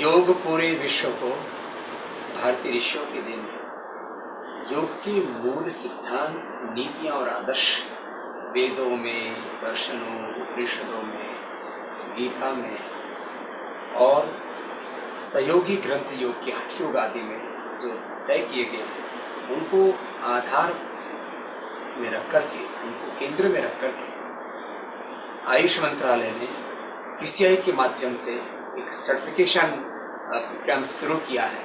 योग पूरे विश्व को भारतीय ऋषियों के देन है। योग के मूल सिद्धांत, नीतियाँ और आदर्श वेदों में, दर्शनों, उपनिषदों में, गीता में और सहयोगी ग्रंथ योग के हठ योग आदि में जो तय किए गए हैं, उनको आधार में रख करके, उनको केंद्र में रख करके आयुष मंत्रालय ने पीसीआई के माध्यम से एक सर्टिफिकेशन प्रोग्राम शुरू किया है।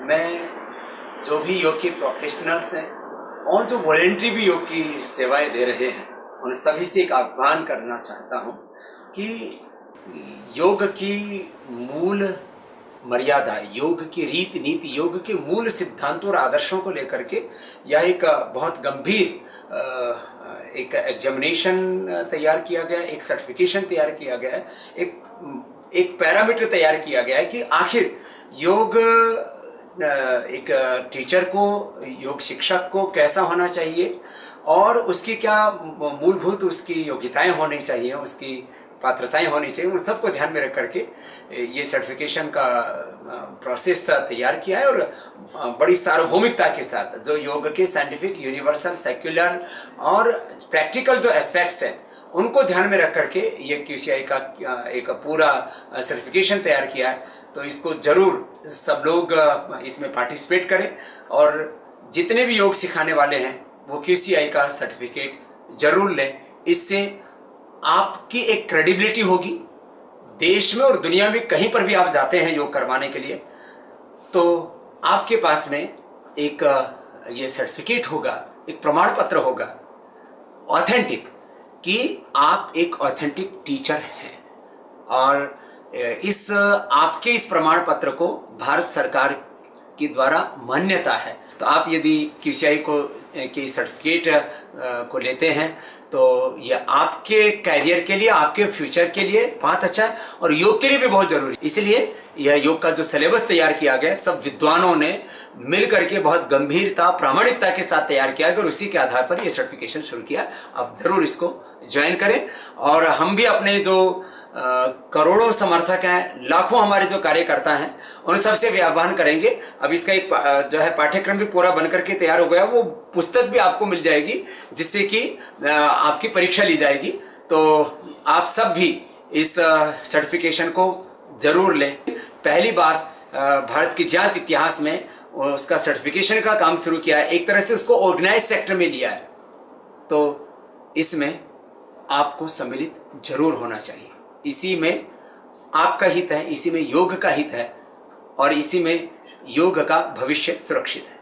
मैं जो भी योग के प्रोफेशनल्स हैं और जो वॉलेंट्री भी योग की सेवाएं दे रहे हैं, उन सभी से एक आह्वान करना चाहता हूं कि योग की मूल मर्यादा, योग की रीति नीति, योग के मूल सिद्धांतों और आदर्शों को लेकर के यह एक बहुत गंभीर एक एग्जामिनेशन तैयार किया गया, एक सर्टिफिकेशन तैयार किया गया है, एक पैरामीटर तैयार किया गया है कि आखिर योग एक टीचर को, योग शिक्षक को कैसा होना चाहिए और उसकी क्या मूलभूत उसकी योग्यताएं होनी चाहिए, उसकी पात्रताएं होनी चाहिए। उन सबको ध्यान में रख करके ये सर्टिफिकेशन का प्रोसेस तैयार किया है और बड़ी सार्वभौमिकता के साथ जो योग के साइंटिफिक, यूनिवर्सल, सेक्युलर और प्रैक्टिकल जो एस्पेक्ट्स हैं उनको ध्यान में रख करके ये क्यूसीआई का एक पूरा सर्टिफिकेशन तैयार किया है। तो इसको जरूर सब लोग इसमें पार्टिसिपेट करें और जितने भी योग सिखाने वाले हैं वो क्यूसीआई का सर्टिफिकेट जरूर लें। इससे आपकी एक क्रेडिबिलिटी होगी देश में और दुनिया में, कहीं पर भी आप जाते हैं योग करवाने के लिए तो आपके पास में एक ये सर्टिफिकेट होगा, एक प्रमाण पत्र होगा ऑथेंटिक कि आप एक ऑथेंटिक टीचर हैं। और इस आपके इस प्रमाण पत्र को भारत सरकार के द्वारा मान्यता है। तो आप यदि क्यूसीआई को की सर्टिफिकेट को लेते हैं तो यह आपके कैरियर के लिए, आपके फ्यूचर के लिए बहुत अच्छा है और योग के लिए भी बहुत जरूरी। इसलिए यह योग का जो सिलेबस तैयार किया गया है, सब विद्वानों ने मिल करके बहुत गंभीरता, प्रामाणिकता के साथ तैयार किया है और उसी के आधार पर यह सर्टिफिकेशन शुरू किया। आप जरूर इसको ज्वाइन करें और हम भी अपने जो करोड़ों समर्थक हैं, लाखों हमारे जो कार्यकर्ता हैं, उन सबसे भी आह्वान करेंगे। अब इसका एक जो है पाठ्यक्रम भी पूरा बनकर के तैयार हो गया, वो पुस्तक भी आपको मिल जाएगी जिससे कि आपकी परीक्षा ली जाएगी। तो आप सब भी इस सर्टिफिकेशन को जरूर लें। पहली बार भारत के ज्ञात इतिहास में उसका सर्टिफिकेशन का काम शुरू किया है, एक तरह से उसको ऑर्गेनाइज सेक्टर में लिया है। तो इसमें आपको सम्मिलित जरूर होना चाहिए। इसी में आपका हित है, इसी में योग का हित है और इसी में योग का भविष्य सुरक्षित है।